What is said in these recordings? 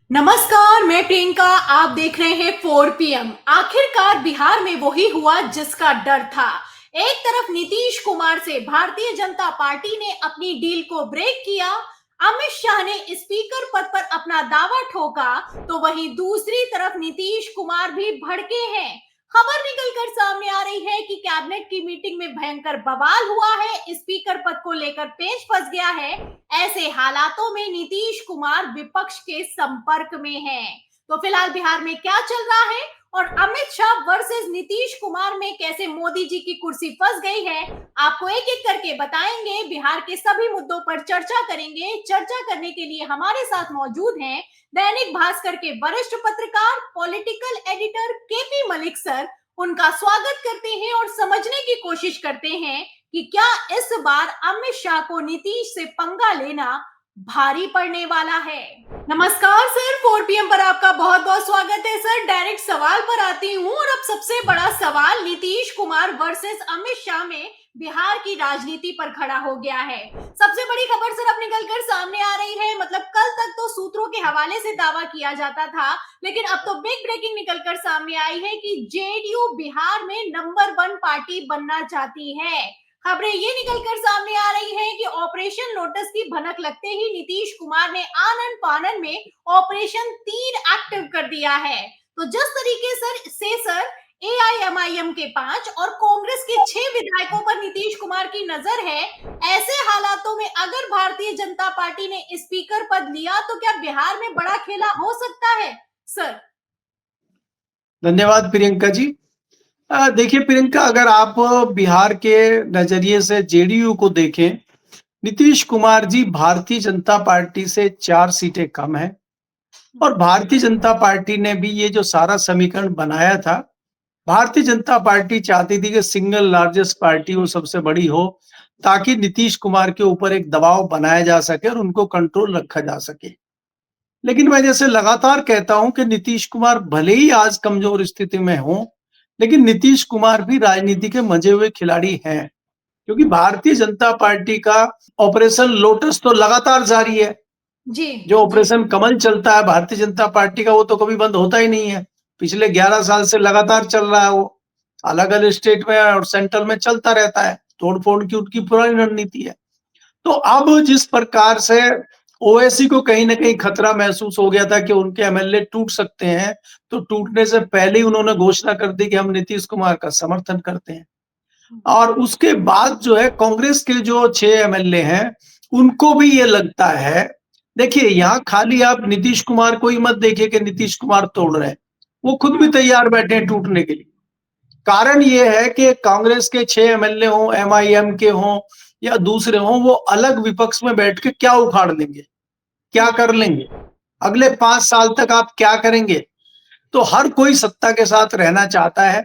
नमस्कार, मैं प्रियंका। आप देख रहे हैं 4 PM। आखिरकार बिहार में वही हुआ जिसका डर था। एक तरफ नीतीश कुमार से भारतीय जनता पार्टी ने अपनी डील को ब्रेक किया, अमित शाह ने स्पीकर पद पर अपना दावा ठोका, तो वहीं दूसरी तरफ नीतीश कुमार भी भड़के हैं। खबर निकलकर सामने आ रही है कि कैबिनेट की मीटिंग में भयंकर बवाल हुआ है, स्पीकर पद को लेकर पेच फंस गया है। ऐसे हालातों में नीतीश कुमार विपक्ष के संपर्क में हैं। तो फिलहाल बिहार में क्या चल रहा है और अमित शाह वर्सेस नीतीश कुमार में कैसे मोदी जी की कुर्सी फंस गई है, आपको एक एक करके बताएंगे। बिहार के सभी मुद्दों पर चर्चा करेंगे। चर्चा करने के लिए हमारे साथ मौजूद हैं दैनिक भास्कर के वरिष्ठ पत्रकार, political editor KP Malik sir. उनका स्वागत करते हैं और समझने की कोशिश करते हैं कि क्या इस बार अमित शाह को नीतीश से पंगा लेना भारी पड़ने वाला है। नमस्कार सर, 4 PM पर आपका बहुत बहुत स्वागत है सर। डायरेक्ट सवाल पर आती हूँ और अब सबसे बड़ा सवाल नीतीश कुमार वर्सेस अमित शाह में बिहार की राजनीति पर खड़ा हो गया है। सबसे बड़ी खबर सर अब निकलकर सामने आ रही है। मतलब कल तक तो सूत्रों के हवाले से दावा किया जाता था, लेकिन अब तो बिग ब्रेकिंग निकलकर सामने आई है कि जेडीयू बिहार में नंबर 1 पार्टी बनना चाहती है। खबरें ये निकलकर सामने आ रही हैं कि ऑपरेशन लोटस की भनक लगते ही नीतीश कुमार ने आनन फानन में ऑपरेशन तीर एक्टिव कर दिया है। तो जिस तरीके सर एआईएमआईएम के 5 और कांग्रेस के 6 विधायकों पर नीतीश कुमार की नजर है, ऐसे हालातों में अगर भारतीय जनता पार्टी ने स्पीकर पद लिया तो क्या बिहार में बड़ा खेला हो सकता है सर? धन्यवाद प्रियंका जी। देखिए प्रियंका, अगर आप बिहार के नजरिए से जेडीयू को देखें, नीतीश कुमार जी भारतीय जनता पार्टी से 4 सीटें कम है और भारतीय जनता पार्टी ने भी ये जो सारा समीकरण बनाया था, भारतीय जनता पार्टी चाहती थी कि सिंगल लार्जेस्ट पार्टी वो सबसे बड़ी हो, ताकि नीतीश कुमार के ऊपर एक दबाव बनाया जा सके और उनको कंट्रोल रखा जा सके। लेकिन मैं जैसे लगातार कहता हूं कि नीतीश कुमार भले ही आज कमजोर स्थिति में हो, लेकिन नीतीश कुमार भी राजनीति के मंजे हुए खिलाड़ी हैं, क्योंकि भारतीय जनता पार्टी का ऑपरेशन लोटस तो लगातार जारी है। जी जो ऑपरेशन कमल चलता है भारतीय जनता पार्टी का, वो तो कभी बंद होता ही नहीं है। पिछले 11 साल से लगातार चल रहा है, वो अलग अलग स्टेट में और सेंट्रल में चलता रहता है। तोड़फोड़ की उनकी पुरानी रणनीति है। तो अब जिस प्रकार से ओवैसी को कहीं ना कहीं खतरा महसूस हो गया था कि उनके एमएलए टूट सकते हैं, तो टूटने से पहले ही उन्होंने घोषणा कर दी कि हम नीतीश कुमार का समर्थन करते हैं। और उसके बाद जो है कांग्रेस के जो 6 एमएलए हैं, उनको भी ये लगता है। देखिए, यहाँ खाली आप नीतीश कुमार को ही मत देखिए कि नीतीश कुमार तोड़ रहे हैं, वो खुद भी तैयार बैठे हैं टूटने के लिए। कारण ये है कि कांग्रेस के 6 एमएलए हों, एमआईएम के हों या दूसरे हों, वो अलग विपक्ष में बैठ के क्या उखाड़ लेंगे, क्या कर लेंगे, अगले 5 साल तक आप क्या करेंगे। तो हर कोई सत्ता के साथ रहना चाहता है।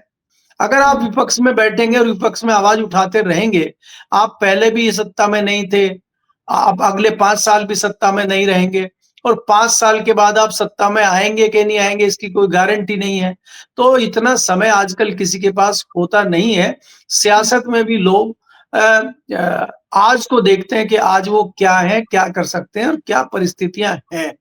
अगर आप विपक्ष में बैठेंगे और विपक्ष में आवाज उठाते रहेंगे, आप पहले भी सत्ता में नहीं थे, आप अगले 5 साल भी सत्ता में नहीं रहेंगे और 5 साल के बाद आप सत्ता में आएंगे कि नहीं आएंगे, इसकी कोई गारंटी नहीं है। तो इतना समय आजकल किसी के पास होता नहीं है। सियासत में भी लोग आज को देखते हैं कि आज वो क्या है, क्या कर सकते हैं और क्या परिस्थितियां हैं।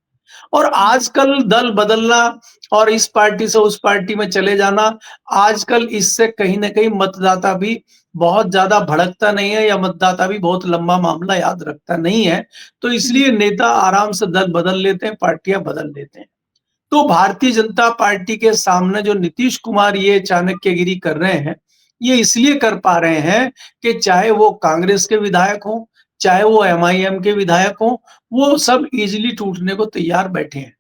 और आजकल दल बदलना और इस पार्टी से उस पार्टी में चले जाना, आजकल इससे कहीं ना कहीं मतदाता भी बहुत ज्यादा भड़कता नहीं है या मतदाता भी बहुत लंबा मामला याद रखता नहीं है। तो इसलिए नेता आराम से दल बदल लेते हैं, पार्टियां बदल लेते हैं। तो भारतीय जनता पार्टी के सामने जो नीतीश कुमार ये चाणक्यगिरी कर रहे हैं, ये इसलिए कर पा रहे हैं कि चाहे वो कांग्रेस के विधायक हों, चाहे वो एमआईएम के विधायक हों, वो सब इजीली टूटने को तैयार बैठे हैं।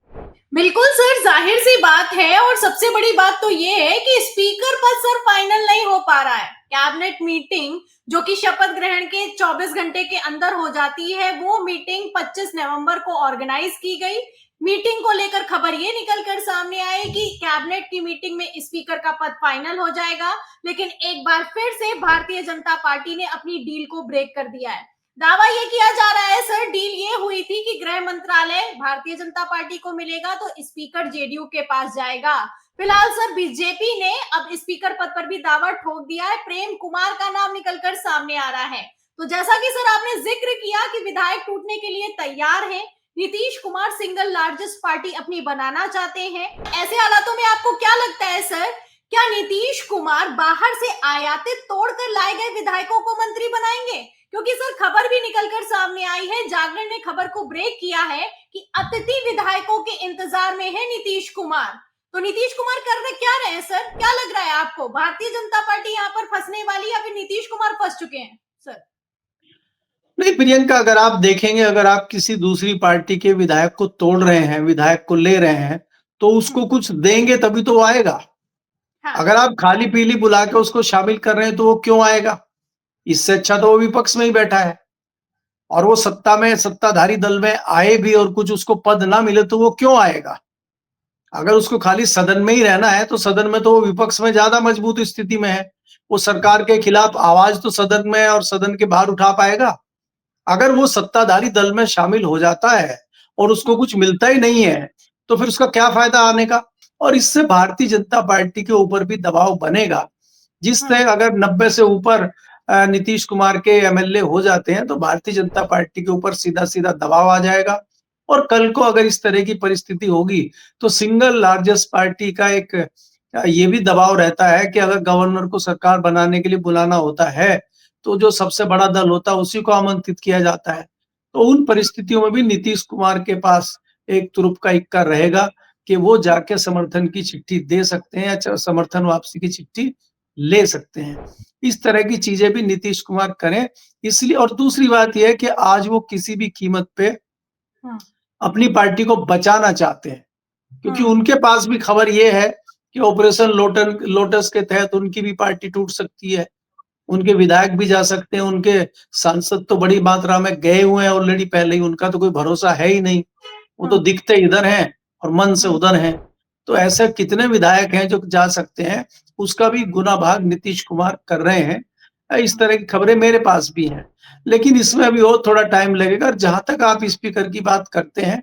बिल्कुल सर, जाहिर सी बात है। और सबसे बड़ी बात तो ये है कि स्पीकर पद सर फाइनल नहीं हो पा रहा है। कैबिनेट मीटिंग जो कि शपथ ग्रहण के 24 घंटे के अंदर हो जाती है, वो मीटिंग 25 नवंबर को ऑर्गेनाइज की गई। मीटिंग को लेकर खबर ये निकलकर सामने आई कि कैबिनेट की मीटिंग में स्पीकर का पद फाइनल हो जाएगा, लेकिन एक बार फिर से भारतीय जनता पार्टी ने अपनी डील को ब्रेक कर दिया है। दावा ये किया जा रहा है सर, डील ये हुई थी कि गृह मंत्रालय भारतीय जनता पार्टी को मिलेगा तो स्पीकर जेडीयू के पास जाएगा। फिलहाल सर बीजेपी ने अब स्पीकर पद पर भी दावा ठोक दिया है। प्रेम कुमार का नाम निकलकर सामने आ रहा है। तो जैसा कि सर आपने जिक्र किया कि विधायक टूटने के लिए तैयार हैं, Nitish Kumar single largest party अपनी बनाना चाहते हैं। ऐसे हालातों में आपको क्या लगता है सर, क्या नीतीश कुमार बाहर से आयातित तोड़कर लाए गए विधायकों को मंत्री बनाएंगे? क्योंकि सर खबर भी निकलकर सामने आई है, जागरण ने खबर को ब्रेक किया है कि अतिथि विधायकों के इंतजार में है नीतीश कुमार। तो नीतीश कुमार कर रहे क्या रहे हैं सर? क्या लग रहा है आपको, भारतीय जनता पार्टी यहाँ पर फंसने वाली या फिर नीतीश कुमार फंस चुके हैं सर? नहीं प्रियंका, अगर आप देखेंगे, अगर आप किसी दूसरी पार्टी के विधायक को तोड़ रहे हैं, विधायक को ले रहे हैं, तो उसको कुछ देंगे तभी तो वो आएगा। हाँ, अगर आप खाली पीली बुला के उसको शामिल कर रहे हैं तो वो क्यों आएगा? इससे अच्छा तो वो विपक्ष में ही बैठा है। और वो सत्ता में, सत्ताधारी दल में आए भी और कुछ उसको पद ना मिले तो वो क्यों आएगा? अगर उसको खाली सदन में ही रहना है तो सदन में तो वो विपक्ष में ज्यादा मजबूत स्थिति में है। वो सरकार के खिलाफ आवाज तो सदन में और सदन के बाहर उठा पाएगा। अगर वो सत्ताधारी दल में शामिल हो जाता है और उसको कुछ मिलता ही नहीं है, तो फिर उसका क्या फायदा आने का? और इससे भारतीय जनता पार्टी के ऊपर भी दबाव बनेगा। जिससे अगर 90 से ऊपर नीतीश कुमार के एमएलए हो जाते हैं, तो भारतीय जनता पार्टी के ऊपर सीधा-सीधा दबाव आ जाएगा। और कल को अगर इस तरह की परिस्थिति होगी, तो सिंगल लार्जेस्ट पार्टी का एक ये भी दबाव रहता है कि अगर गवर्नर को सरकार बनाने के लिए बुलाना होता है, तो जो सबसे बड़ा दल होता है उसी को आमंत्रित किया जाता है। तो उन परिस्थितियों में भी नीतीश कुमार के पास एक तुरुप का इक्का रहेगा कि वो जाके समर्थन की चिट्ठी दे सकते हैं या समर्थन वापसी की चिट्ठी ले सकते हैं। इस तरह की चीजें भी नीतीश कुमार करें, इसलिए। और दूसरी बात ये है कि आज वो किसी भी कीमत पे अपनी पार्टी को बचाना चाहते हैं, क्योंकि उनके पास भी खबर ये है कि ऑपरेशन लोटस के तहत उनकी भी पार्टी टूट सकती है। उनके विधायक भी जा सकते हैं, उनके सांसद तो बड़ी मात्रा में गए हुए हैं ऑलरेडी पहले ही, उनका तो कोई भरोसा है ही नहीं। वो तो दिखते इधर हैं और मन से उधर हैं। तो ऐसे कितने विधायक हैं जो जा सकते हैं, उसका भी गुना भाग नीतीश कुमार कर रहे हैं। इस तरह की खबरें मेरे पास भी हैं, लेकिन इसमें अभी और थोड़ा टाइम लगेगा। और जहां तक आप स्पीकर की बात करते हैं,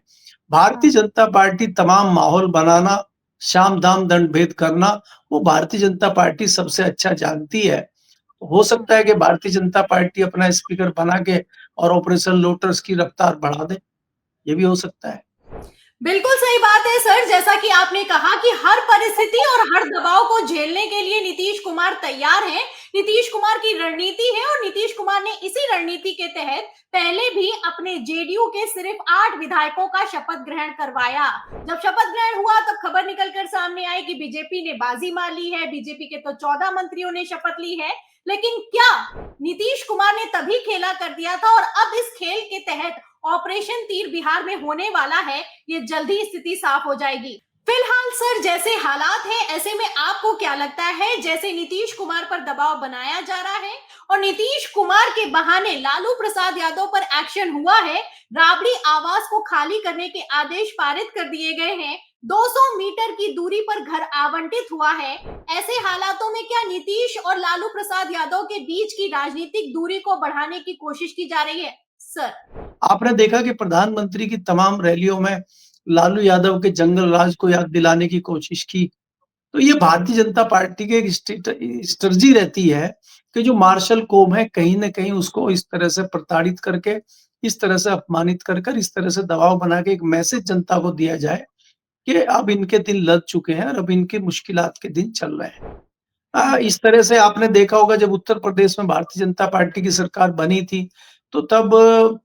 भारतीय जनता पार्टी तमाम माहौल बनाना, साम दाम दंड भेद करना, वो भारतीय जनता पार्टी सबसे अच्छा जानती है। हो सकता है कि भारतीय जनता पार्टी अपना स्पीकर बना के और ऑपरेशन लोटस की रफ्तार बढ़ा दे, ये भी हो सकता है। बिल्कुल सही बात है सर, जैसा कि आपने कहा कि हर परिस्थिति और हर दबाव को झेलने के लिए नीतीश कुमार तैयार हैं। नीतीश कुमार की रणनीति है और नीतीश कुमार ने इसी रणनीति के तहत पहले भी अपने जेडीयू के सिर्फ 8 विधायकों का शपथ ग्रहण करवाया। जब शपथ ग्रहण हुआ तब खबर निकलकर सामने आई कि बीजेपी ने बाजी मार ली है, बीजेपी के तो 14 मंत्रियों ने शपथ ली है। लेकिन क्या नीतीश कुमार ने तभी खेला कर दिया था और अब इस खेल के तहत ऑपरेशन तीर बिहार में होने वाला है, ये जल्दी स्थिति साफ हो जाएगी। फिलहाल सर जैसे हालात हैं, ऐसे में आपको क्या लगता है, जैसे नीतीश कुमार पर दबाव बनाया जा रहा है और नीतीश कुमार के बहाने लालू प्रसाद यादव पर एक्शन हुआ है, राबड़ी आवास को खाली करने के आदेश पारित कर दिए गए हैं, 200 मीटर की दूरी पर घर आवंटित हुआ है, ऐसे हालातों में क्या नीतीश और लालू प्रसाद यादव के बीच की राजनीतिक दूरी को बढ़ाने की कोशिश की जा रही है सर? आपने देखा कि प्रधानमंत्री की तमाम रैलियों में लालू यादव के जंगल राज को याद दिलाने की कोशिश की। तो ये भारतीय जनता पार्टी की एक स्ट्रेटजी रहती है कि जो मार्शल कौम है, कहीं न कहीं उसको इस तरह से प्रताड़ित करके, इस तरह से अपमानित कर इस तरह से दबाव बना के एक मैसेज जनता को दिया जाए कि अब इनके दिन लद चुके हैं और अब इनकी मुश्किलात के दिन चल रहे हैं। इस तरह से आपने देखा होगा जब उत्तर प्रदेश में भारतीय जनता पार्टी की सरकार बनी थी, तो तब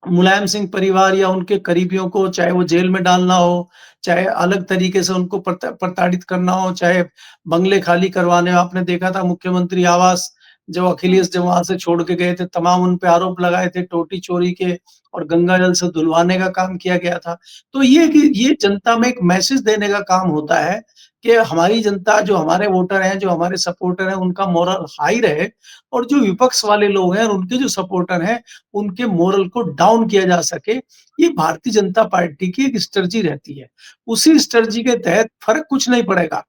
मुलायम सिंह परिवार या उनके करीबियों को, चाहे वो जेल में डालना हो, चाहे अलग तरीके से उनको प्रताड़ित करना हो, चाहे बंगले खाली करवाने हो। आपने देखा था मुख्यमंत्री आवास जब अखिलेश जब वहां से छोड़ के गए थे, तमाम उन पे आरोप लगाए थे टोटी चोरी के और गंगा जल से धुलवाने का काम किया गया था। तो ये जनता में एक मैसेज देने का काम होता है कि हमारी जनता, जो हमारे वोटर हैं, जो हमारे सपोर्टर हैं, उनका मोरल हाई रहे और जो विपक्ष वाले लोग हैं और उनके जो सपोर्टर हैं, उनके मोरल को डाउन किया जा सके। ये भारतीय जनता पार्टी की एक स्ट्रेटजी रहती है। उसी स्ट्रेटजी के तहत फ़र्क कुछ नहीं पड़ेगा,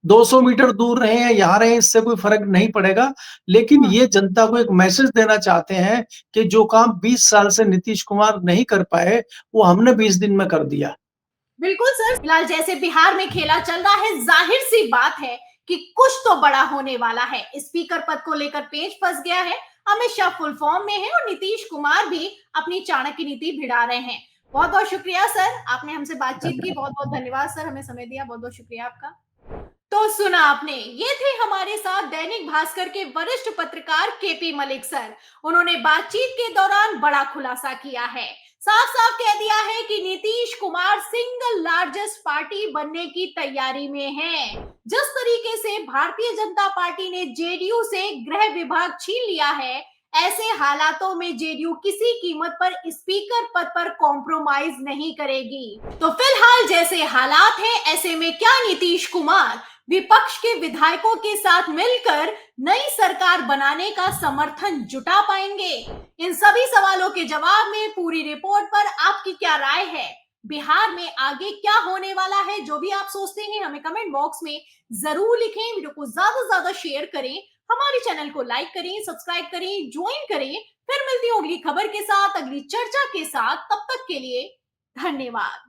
200 मीटर दूर रहें या यहाँ रहें, इससे कोई फ़र्क नहीं पड़ेगा। लेकिन ये जनता को एक मैसेज देना चाहते हैं कि जो काम 20 साल से नीतीश कुमार नहीं कर पाए, वो हमने 20 दिन में कर दिया। बिल्कुल सर, फिलहाल जैसे बिहार में खेला चल रहा है, जाहिर सी बात है कि कुछ तो बड़ा होने वाला है। स्पीकर पद को लेकर पेच फंस गया है, अमित शाह फुल फॉर्म में है और नीतीश कुमार भी अपनी चाणक्य नीति भिड़ा रहे हैं। बहुत बहुत शुक्रिया सर, आपने हमसे बातचीत की। बहुत बहुत धन्यवाद सर, हमें समय दिया। बहुत बहुत शुक्रिया आपका। तो सुना आपने, ये थे हमारे साथ दैनिक भास्कर के वरिष्ठ पत्रकार केपी मलिक सर। उन्होंने बातचीत के दौरान बड़ा खुलासा किया है, साफ साफ कह दिया है कि Nitish Kumar single largest party बनने की तैयारी में हैं। जिस तरीके से भारतीय जनता पार्टी ने जेडीयू से गृह विभाग छीन लिया है, ऐसे हालातों में जेडीयू किसी कीमत पर स्पीकर पद पर कॉम्प्रोमाइज नहीं करेगी। तो फिलहाल जैसे हालात हैं, ऐसे में क्या नीतीश कुमार विपक्ष के विधायकों के साथ मिलकर नई सरकार बनाने का समर्थन जुटा पाएंगे? इन सभी सवालों के जवाब में पूरी रिपोर्ट पर आपकी क्या राय है? बिहार में आगे क्या होने वाला है? जो भी आप सोचते हैं हमें कमेंट बॉक्स में जरूर लिखें। वीडियो को ज्यादा से ज्यादा शेयर करें, हमारे चैनल को लाइक करें, सब्सक्राइब करें, ज्वाइन करें। फिर मिलती हूँ अगली खबर के साथ, अगली चर्चा के साथ। तब तक के लिए धन्यवाद।